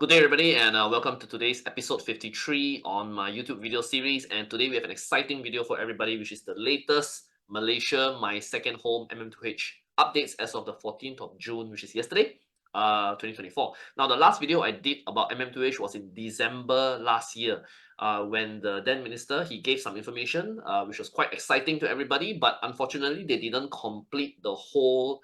Good day, everybody, and welcome to today's episode 53 on my YouTube video series. And today we have an exciting video for everybody, which is the latest Malaysia, my second home MM2H updates as of the 14th of June, which is yesterday, 2024. Now, the last video I did about MM2H was in December last year, when the then minister, he gave some information, which was quite exciting to everybody, but unfortunately, they didn't complete the whole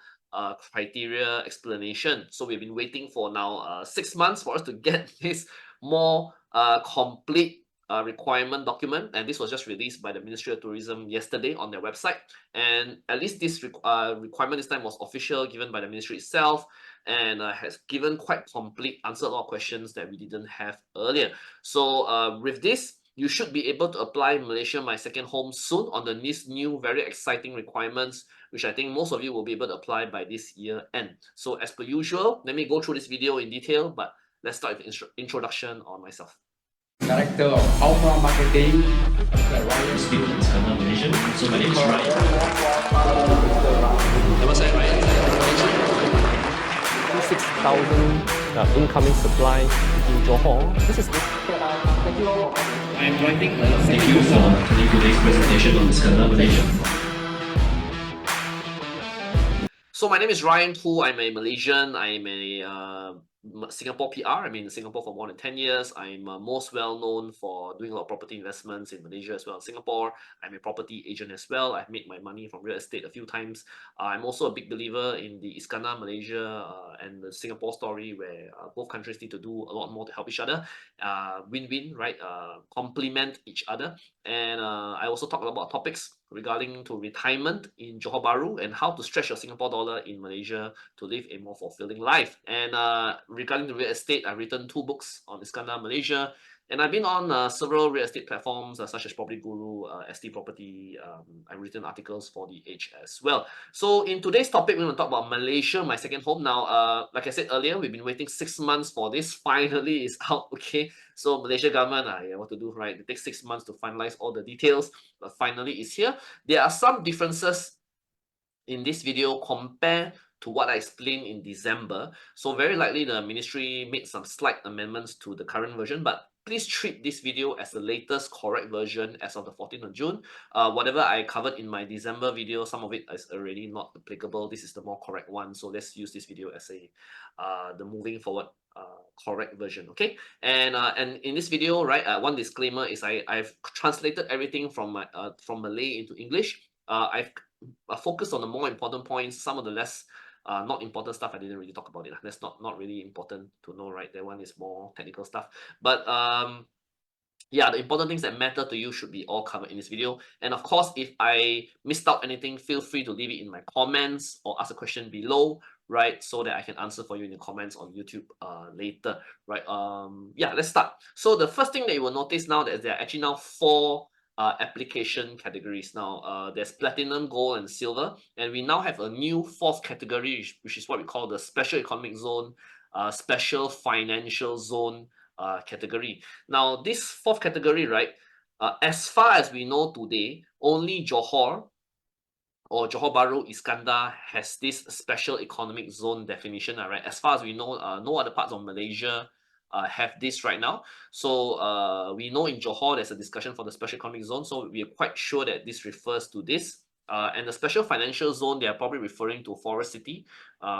criteria explanation. So we've been waiting for now 6 months for us to get this more complete requirement document, and this was just released by the Ministry of Tourism yesterday on their website. And at least this requirement this time was official, given by the ministry itself, and has given quite complete answer a lot of questions that we didn't have earlier. So with this, you should be able to apply Malaysia My Second Home soon on these new very exciting requirements, which I think most of you will be able to apply by this year end. So as per usual, let me go through this video in detail, but let's start with the introduction on myself. Director of Outbound Marketing at Ryan. Still in Iskandar, Malaysia. So my name is Ryan. What's that, Ryan? 6,000 incoming supply in Johor. This is I'm writing. Thank you for attending today's presentation on Iskandar, Malaysia. So my name is Ryan Tu. I'm a Malaysian. I'm a Singapore PR. I've been in Singapore for more than 10 years. I'm most well known for doing a lot of property investments in Malaysia as well as Singapore. I'm a property agent as well. I've made my money from real estate a few times. I'm also a big believer in the Iskandar, Malaysia and the Singapore story, where both countries need to do a lot more to help each other. Win-win, right? Complement each other. And I also talk about topics regarding to retirement in Johor Bahru and how to stretch your Singapore dollar in Malaysia to live a more fulfilling life. And regarding the real estate, I've written 2 books on Iskandar, Malaysia, and I've been on several real estate platforms such as Property Guru, ST Property. I've written articles for The Edge as well. So in today's topic, we're going to talk about Malaysia, my second home. Now, like I said earlier, we've been waiting 6 months for this. Finally, it's out. Okay, so Malaysia government, what to do, right? It takes 6 months to finalize all the details, but finally it's here. There are some differences in this video compared to what I explained in December. So very likely the ministry made some slight amendments to the current version, but please treat this video as the latest correct version as of the 14th of June. Whatever I covered in my December video, some of it is already not applicable. This is the more correct one. So let's use this video as the moving forward correct version. Okay, and in this video, right, one disclaimer is I've translated everything from Malay into English. I've focused on the more important points. Some of the less not important stuff, I didn't really talk about it. That's not really important to know, right? That one is more technical stuff. But yeah, the important things that matter to you should be all covered in this video. And of course, if I missed out anything, feel free to leave it in my comments or ask a question below, right? So that I can answer for you in the comments on YouTube later, right? Yeah, let's start. So the first thing that you will notice now that there are actually now 4 application categories now. There's platinum, gold, and silver, and we now have a new 4th category, which is what we call the special economic zone, special financial zone category. Now, this 4th category, right, as far as we know today, only Johor or Johor Bahru Iskandar has this special economic zone definition, right? As far as we know, no other parts of Malaysia have this right now. So we know in Johor there's a discussion for the special economic zone, so we are quite sure that this refers to this. And the special financial zone, they are probably referring to Forest City,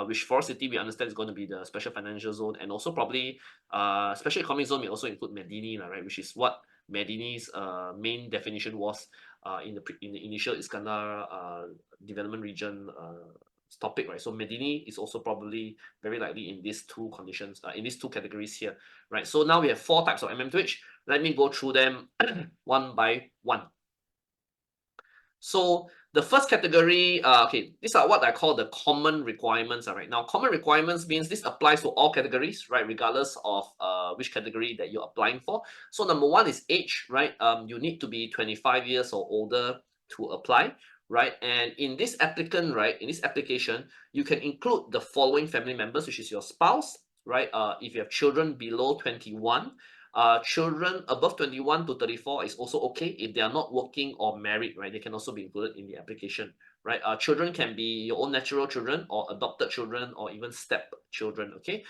which Forest City we understand is going to be the special financial zone, and also probably special economic zone may also include Medini, right, which is what Medini's main definition was in the initial Iskandar development region topic, right? So Medini is also probably very likely in these 2 conditions, in these 2 categories here, right? So now we have 4 types of MM2H. Let me go through them one by one. So the first category, okay, these are what I call the common requirements. Right now, common requirements means this applies to all categories, right, regardless of which category that you're applying for. So number 1 is age, right? You need to be 25 years or older to apply, right? And in this applicant, right, in this application, you can include the following family members, which is your spouse, right? If you have children below 21, children above 21 to 34 is also okay if they are not working or married, right? They can also be included in the application, right? Children can be your own natural children or adopted children or even step children, okay?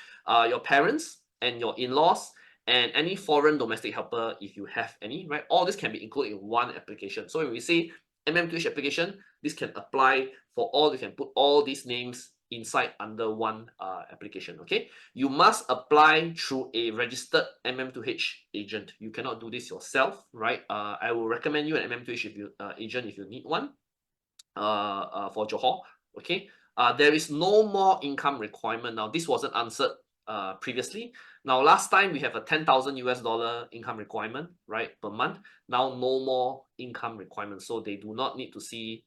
Your parents, and your in-laws, and any foreign domestic helper if you have any, right? All this can be included in one application. So when we say MM2H application, this can apply for all. You can put all these names inside under one application. Okay, you must apply through a registered MM2H agent. You cannot do this yourself, right? I will recommend you an MM2H if you agent if you need one for Johor. Okay, there is no more income requirement now. This wasn't answered previously. Now last time we have a 10,000 US dollar income requirement, right, per month. Now no more income requirement, so they do not need to see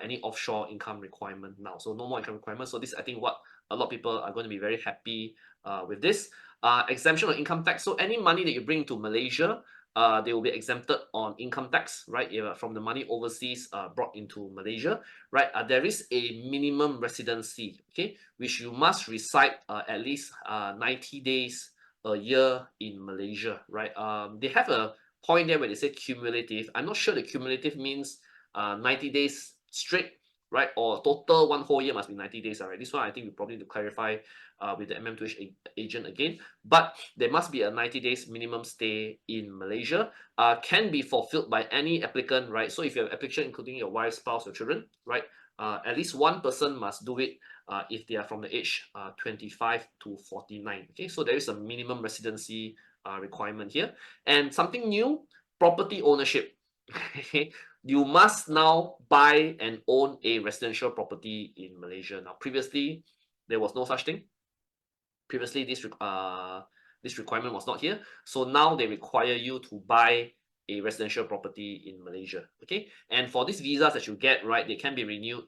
any offshore income requirement now. So no more income requirement. So this, I think, what a lot of people are going to be very happy with this. Exemption of income tax. So any money that you bring to Malaysia, they will be exempted on income tax, right? From the money overseas brought into Malaysia, right? There is a minimum residency, okay, which you must reside at least 90 days a year in Malaysia, right? They have a point there where they say cumulative. I'm not sure the cumulative means 90 days straight, right? Or total one whole year must be 90 days, all right? This one I think we probably need to clarify with the MM2H agent again, but there must be a 90 days minimum stay in Malaysia. Can be fulfilled by any applicant, right? So if you have application including your wife, spouse, or children, right? At least one person must do it if they are from the age 25 to 49. Okay, so there is a minimum residency requirement here. And something new, property ownership. You must now buy and own a residential property in Malaysia. Now, previously, there was no such thing. Previously, this requirement was not here. So now they require you to buy a residential property in Malaysia. Okay, and for these visas that you get, right, they can be renewed.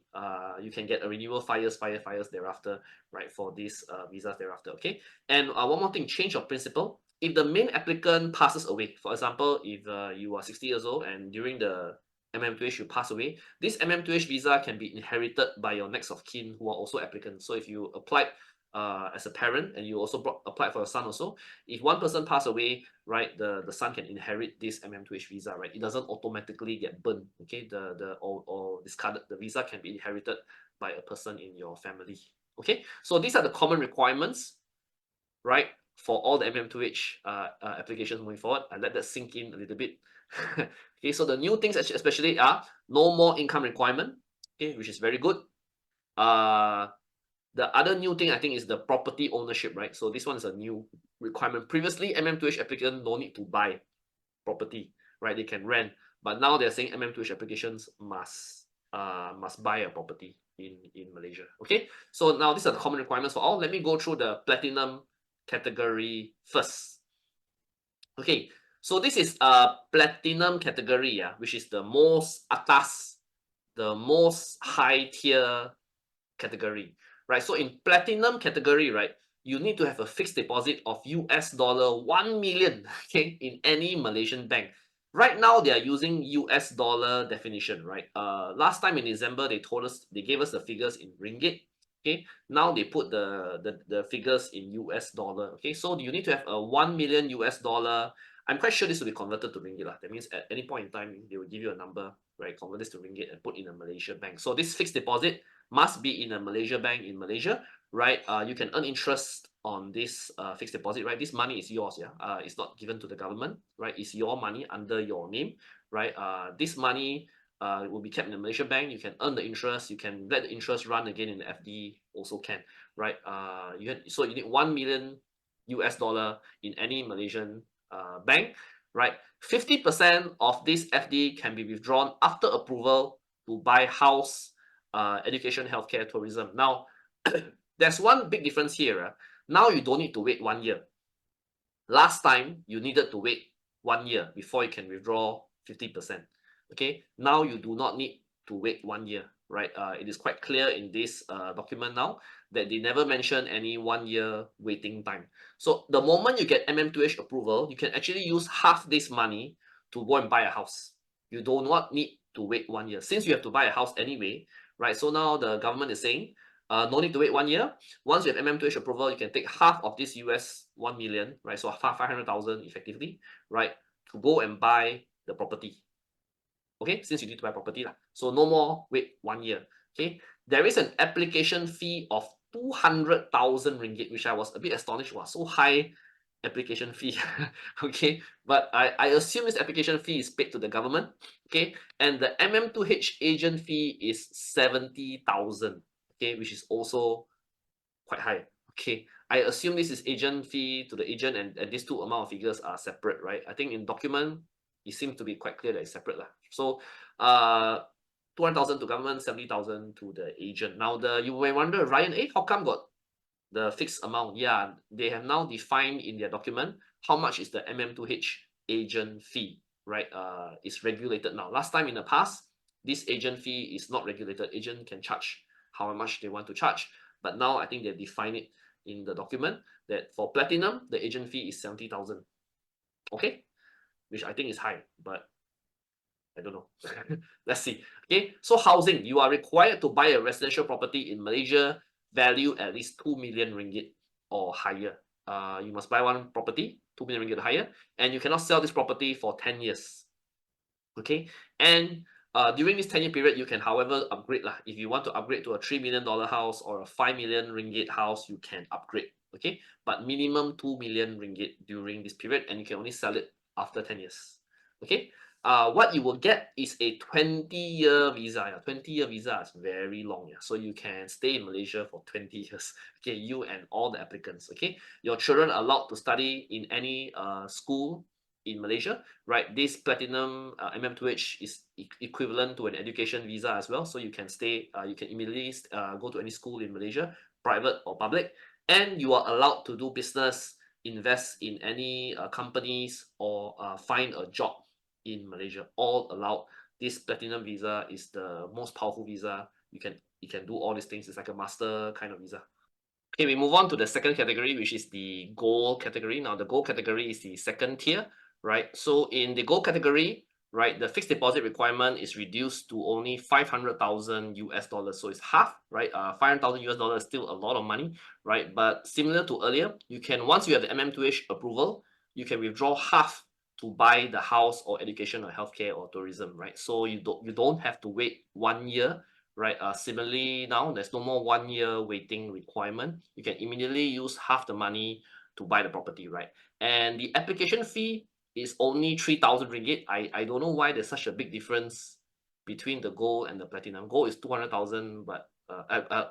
You can get a renewal 5 years, 5 years thereafter, right, for these visas thereafter. Okay, and one more thing, change of principle. If the main applicant passes away, for example, if you are 60 years old and during the MM2H you pass away, this MM2H visa can be inherited by your next of kin who are also applicants. So if you applied as a parent and you also applied for your son also, if one person pass away, right, the son can inherit this MM2H visa, right? It doesn't automatically get burned, okay? Or discarded. The visa can be inherited by a person in your family. Okay, so these are the common requirements, right, for all the MM2H applications moving forward. I let that sink in a little bit. Okay, so the new things especially are no more income requirement, okay, which is very good. The other new thing I think is the property ownership, right? So this one is a new requirement. Previously, MM2H applicant no need to buy property, right? They can rent, but now they're saying MM2H applications must buy a property in Malaysia. Okay, so now these are the common requirements for all. Let me go through the platinum category first. Okay, so this is a platinum category, which is the most atas, the most high tier category, right? So in platinum category, right, you need to have a fixed deposit of $1 million, okay, in any Malaysian bank. Right now they are using US dollar definition, right? Last time in December they gave us the figures in ringgit. Okay, now they put the figures in US dollar. Okay, so you need to have a 1 million US dollar. I'm quite sure this will be converted to ringgit. That means at any point in time, they will give you a number, right? Convert this to ringgit and put in a Malaysia bank. So this fixed deposit must be in a Malaysia bank in Malaysia, right? You can earn interest on this fixed deposit, right? This money is yours, yeah. It's not given to the government, right? It's your money under your name, right? This money will be kept in the Malaysia bank. You can earn the interest. You can let the interest run again in the FD. Also can, right? So you need 1 million US dollar in any Malaysian bank, right? 50% of this FD can be withdrawn after approval to buy house, education, healthcare, tourism. Now, there's one big difference here. Now you don't need to wait 1 year. Last time you needed to wait 1 year before you can withdraw 50%. Okay, now you do not need to wait 1 year, right? It is quite clear in this document now that they never mention any 1 year waiting time. So the moment you get MM2H approval, you can actually use half this money to go and buy a house. You do not need to wait 1 year since you have to buy a house anyway, right? So now the government is saying, no need to wait 1 year. Once you have MM2H approval, you can take half of this US 1 million, right? So 500,000 effectively, right? To go and buy the property. Okay, since you need to buy property lah. So no more wait 1 year. Okay, there is an application fee of 200,000 ringgit, which I was a bit astonished was so high application fee. Okay, but I assume this application fee is paid to the government. Okay, and the MM2H agent fee is 70,000. Okay, which is also quite high. Okay, I assume this is agent fee to the agent, and these two amount of figures are separate, right? I think in document it seems to be quite clear that it's separate lah. So 200,000 to government, 70,000 to the agent. Now you may wonder, Ryan, how come got the fixed amount? Yeah, they have now defined in their document how much is the MM2H agent fee, right? It's regulated now. Last time in the past, this agent fee is not regulated. Agent can charge how much they want to charge, but now I think they define it in the document that for platinum, the agent fee is 70,000. Okay, which I think is high, but I don't know. Let's see. Okay, so housing, you are required to buy a residential property in Malaysia value at least 2 million ringgit or higher. You must buy one property, 2 million ringgit or higher, and you cannot sell this property for 10 years. Okay, and during this 10-year period, you can, however, upgrade lah. If you want to upgrade to a $3 million house or a 5 million ringgit house, you can upgrade. Okay, but minimum 2 million ringgit during this period, and you can only sell it after 10 years. Okay, what you will get is a 20-year visa. Yeah, 20-year visa is very long. Yeah, so you can stay in Malaysia for 20 years. Okay, you and all the applicants. Okay, your children are allowed to study in any school in Malaysia, right? This platinum MM2H is equivalent to an education visa as well. So you can stay, you can immediately go to any school in Malaysia, private or public, and you are allowed to do business, invest in any companies, or find a job in Malaysia. All allowed. This platinum visa is the most powerful visa. You can do all these things. It's like a master kind of visa. Okay, we move on to the second category, which is the gold category. Now, the gold category is the second tier, right? So in the gold category, right, the fixed deposit requirement is reduced to only 500,000 US dollars. So it's half, right? 500,000 US dollars is still a lot of money, right? But similar to earlier, you can, once you have the MM2H approval, you can withdraw half to buy the house or education or healthcare or tourism, right? So you don't have to wait 1 year, right? Similarly, now there's no more 1 year waiting requirement. You can immediately use half the money to buy the property, right? And the application fee is only 3,000 ringgit. I don't know why there's such a big difference between the gold and the platinum. Gold is 200,000, but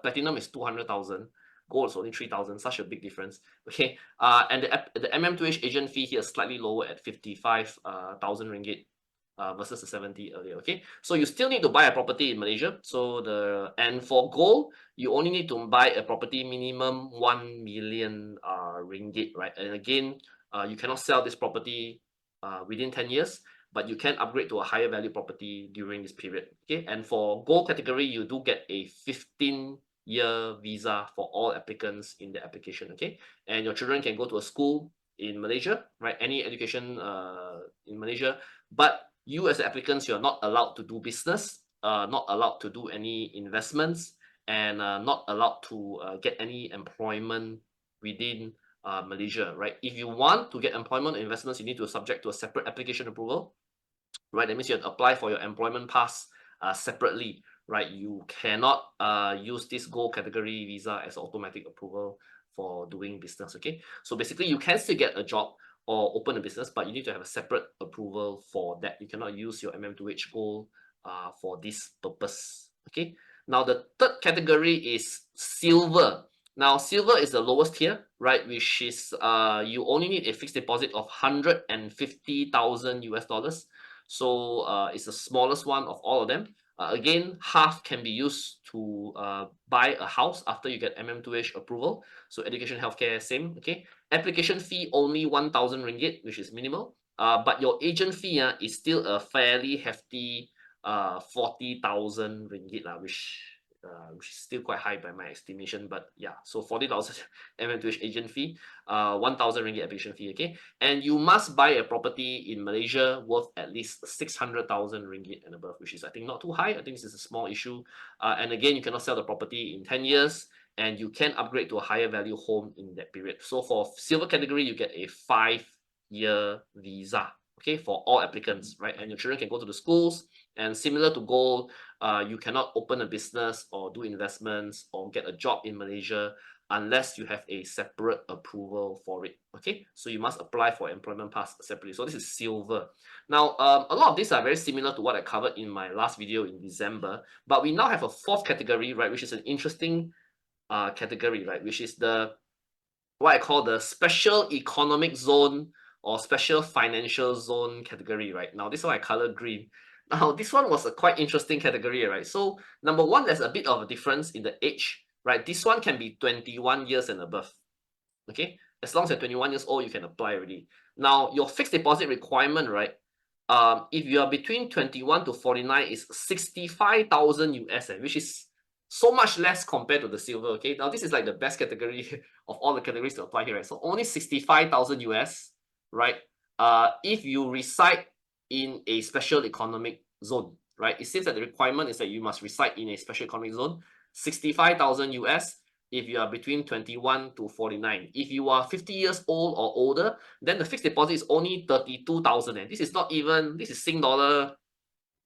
platinum is 200,000. Gold is only 3,000. Such a big difference. Okay. And the MM2H agent fee here is slightly lower at 55,000 ringgit. Versus the 70 earlier. Okay, so you still need to buy a property in Malaysia. So and for gold, you only need to buy a property minimum 1 million ringgit, right? And again, you cannot sell this property within 10 years, but you can upgrade to a higher value property during this period. Okay, and for gold category, you do get a 15-year visa for all applicants in the application. Okay, and your children can go to a school in Malaysia, right? Any education in Malaysia, but you as applicants, you're not allowed to do business, not allowed to do any investments, and not allowed to get any employment within Malaysia, right? If you want to get employment or investments, you need to subject to a separate application approval, right? That means you have to apply for your employment pass separately, right? You cannot use this gold category visa as automatic approval for doing business, okay? So basically, you can still get a job or open a business, but you need to have a separate approval for that. You cannot use your MM2H gold for this purpose. Okay. Now the third category is silver. Now silver is the lowest tier, right? Which is you only need a fixed deposit of 150,000 US dollars. So it's the smallest one of all of them. Again, half can be used to buy a house after you get MM2H approval. So education, healthcare, same. Okay. Application fee only 1,000 ringgit, which is minimal. But your agent fee is still a fairly hefty 40,000 ringgit, which is still quite high by my estimation. But yeah, so 40,000 MM2H agent fee, 1,000 ringgit application fee. Okay, and you must buy a property in Malaysia worth at least 600,000 ringgit and above, which is I think not too high. I think this is a small issue. And again, you cannot sell the property in 10 years. And you can upgrade to a higher value home in that period. So for silver category, you get a 5-year visa, okay, for all applicants, right? And your children can go to the schools. And similar to gold, you cannot open a business or do investments or get a job in Malaysia unless you have a separate approval for it. Okay, so you must apply for employment pass separately. So this is silver. Now, a lot of these are very similar to what I covered in my last video in December, but we now have a fourth category, right, which is an interesting category, right, which is the what I call the special economic zone or special financial zone category, right? Now, this one I color green. Now, this one was a quite interesting category, right? So, number one, there's a bit of a difference in the age, right? This one can be 21 years and above, okay? As long as you're 21 years old, you can apply already. Now, your fixed deposit requirement, right? If you are between 21 to 49, is 65,000 US, which is so much less compared to the silver. Okay, now this is like the best category of all the categories to apply here, right? So only 65,000 US, right? If you reside in a special economic zone, right? It seems that the requirement is that you must reside in a special economic zone. 65,000 US if you are between 21 to 49. If you are 50 years old or older, then the fixed deposit is only 32,000. And this is not even, this is Sing dollar,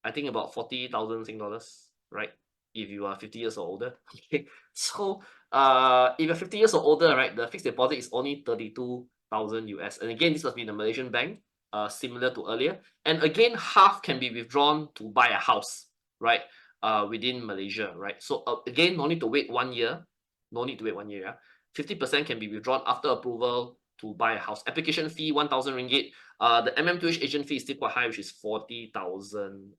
I think about 40,000 Sing dollars, right? If you are 50 years or older. Okay. So if you're 50 years or older, right, the fixed deposit is only 32,000 US. And again, this must be in the Malaysian bank, similar to earlier. And again, half can be withdrawn to buy a house, right? Within Malaysia, right? So again, no need to wait 1 year. No need to wait 1 year. Yeah? 50% can be withdrawn after approval to buy a house. Application fee 1,000 ringgit. The MM2H agent fee is still quite high, which is 40,000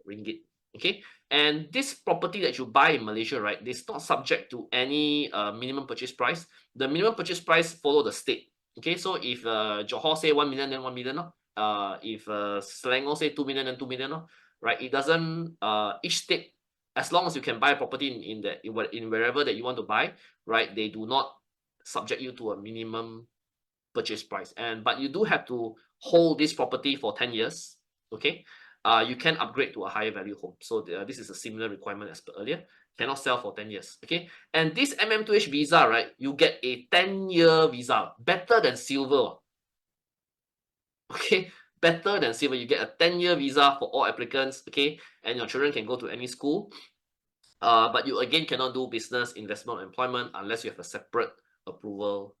ringgit. Okay, and this property that you buy in Malaysia, right, it's not subject to any minimum purchase price. The minimum purchase price follow the state. Okay, so if Johor say 1 million, then 1 million. If Selangor say 2 million, then 2 million. Right, it doesn't. Each state, as long as you can buy a property in wherever that you want to buy, right, they do not subject you to a minimum purchase price. But you do have to hold this property for 10 years. Okay, you can upgrade to a higher value home. So this is a similar requirement as per earlier. Cannot sell for 10 years. Okay, and this MM2H visa, right, you get a 10-year visa, better than silver. Okay, better than silver. You get a 10-year visa for all applicants. Okay, and your children can go to any school. But you again cannot do business, investment, or employment unless you have a separate approval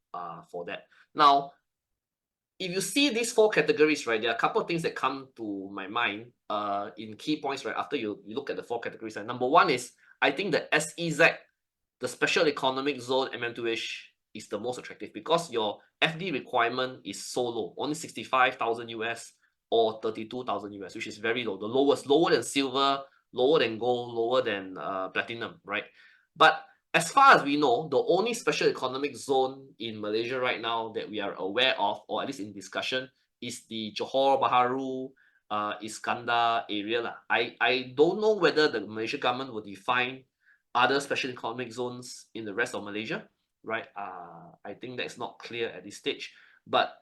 for that. Now, if you see these four categories, right, there are a couple of things that come to my mind in key points, right, after you look at the four categories. And number one is, I think the SEZ, the Special Economic Zone MM2H, is the most attractive because your FD requirement is so low, only 65,000 US or 32,000 US, which is very low, the lowest, lower than silver, lower than gold, lower than platinum, right? But as far as we know, the only special economic zone in Malaysia right now that we are aware of, or at least in discussion, is the Johor Bahru, Iskandar area. I don't know whether the Malaysian government will define other special economic zones in the rest of Malaysia, right? I think that's not clear at this stage. But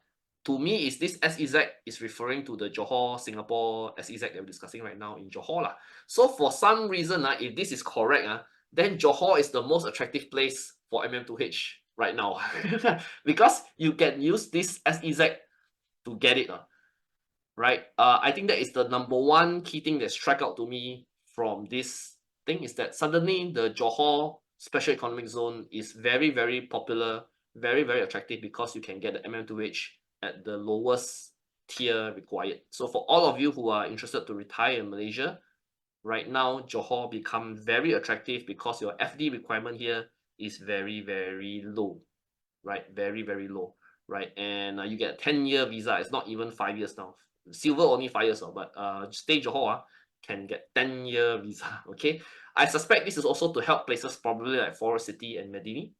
to me, is this SEZ is referring to the Johor, Singapore SEZ that we're discussing right now in Johor. So for some reason, if this is correct, then Johor is the most attractive place for MM2H right now. Because you can use this SEZ to get it. Right? I think that is the number one key thing that struck out to me from this thing, is that suddenly the Johor Special Economic Zone is very, very popular, very, very attractive because you can get the MM2H at the lowest tier required. So for all of you who are interested to retire in Malaysia, right now Johor become very attractive because your FD requirement here is very, very low, right? Very, very low, right? And you get a 10-year visa. It's not even 5 years now. Silver only 5 years, but stay Johor can get 10-year visa. Okay, I suspect this is also to help places probably like Forest City and Medini,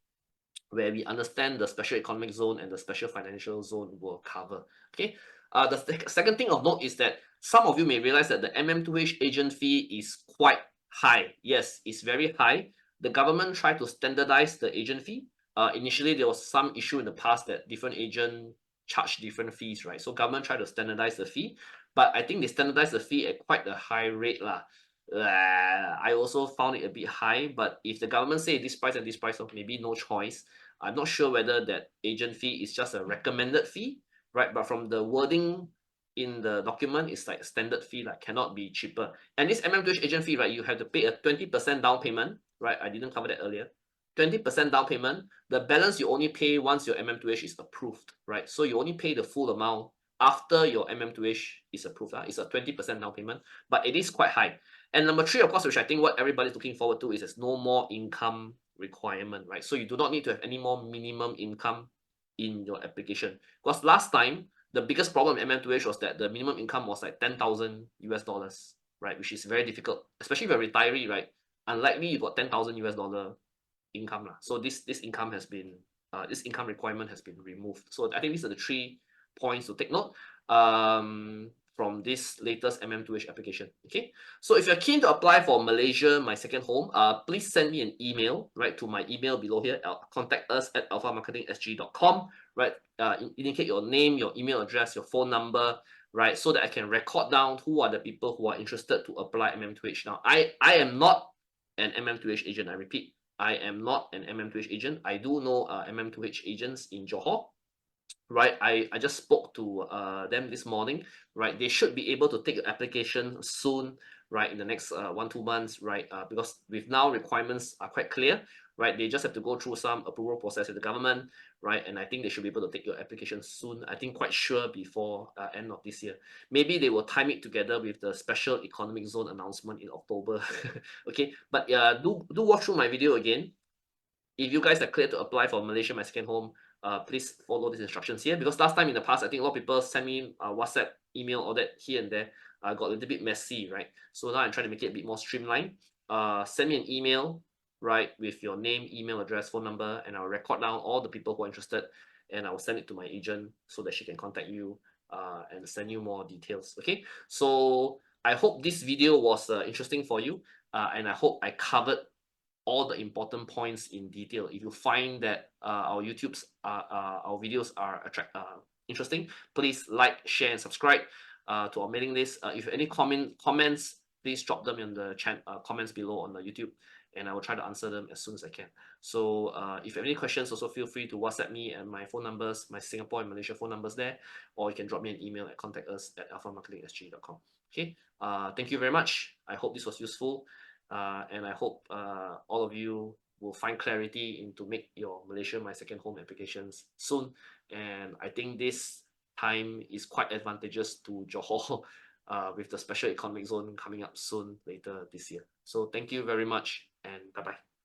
where we understand the special economic zone and the special financial zone will cover. Okay, the second thing of note is that some of you may realize that the MM2H agent fee is quite high. Yes, it's very high. The government tried to standardize the agent fee. Initially, there was some issue in the past that different agents charge different fees, right? So government tried to standardize the fee, but I think they standardized the fee at quite a high rate lah. I also found it a bit high, but if the government say this price and this price, maybe no choice. I'm not sure whether that agent fee is just a recommended fee, right? But from the wording in the document, it's like standard fee, like cannot be cheaper. And this MM2H agent fee, right, you have to pay a 20% down payment, right? I didn't cover that earlier. 20% down payment. The balance you only pay once your MM2H is approved, right? So you only pay the full amount after your MM2H is approved. It's a 20% down payment, but it is quite high. And number three, of course, which I think what everybody's looking forward to is there's no more income requirement, right? So you do not need to have any more minimum income in your application. Because last time, the biggest problem in MM2H was that the minimum income was like 10,000 US dollars, right? Which is very difficult, especially if you're a retiree, right? Unlikely you got 10,000 US dollar income. So this income has been this income requirement has been removed. So I think these are the 3 points to take note from this latest MM2H application. Okay, so if you're keen to apply for Malaysia, my second home, please send me an email, right, to my email below here. Contact us at alphamarketingsg.com, right? Indicate your name, your email address, your phone number, right, so that I can record down who are the people who are interested to apply MM2H. Now, I am not an MM2H agent. I repeat, I am not an MM2H agent. I do know MM2H agents in Johor, right? I just spoke to them this morning, right? They should be able to take the application soon, right? In the next 1-2 months, right? Because with now requirements are quite clear, right? They just have to go through some approval process with the government, right? And I think they should be able to take your application soon. I think quite sure before end of this year. Maybe they will time it together with the special economic zone announcement in October. Okay, but do watch through my video again. If you guys are clear to apply for Malaysia, my second home, please follow these instructions here, because last time in the past, I think a lot of people send me WhatsApp, email, all that here and there. Got a little bit messy, right? So now I'm trying to make it a bit more streamlined. Send me an email, right, with your name, email address, phone number, and I'll record down all the people who are interested, and I will send it to my agent so that she can contact you and send you more details. Okay, so I hope this video was interesting for you, and I hope I covered all the important points in detail. If you find that our our videos are interesting, please like, share, and subscribe to our mailing list. If you have any comments, please drop them in the comments below on the YouTube, and I will try to answer them as soon as I can. So if you have any questions, also feel free to WhatsApp me, and my phone numbers, my Singapore and Malaysia phone numbers there, or you can drop me an email at contact@alphamarketingsg.com. Okay, thank you very much. I hope this was useful. And I hope all of you will find clarity into make your Malaysia My Second Home applications soon. And I think this time is quite advantageous to Johor with the special economic zone coming up soon later this year. So thank you very much, and bye-bye.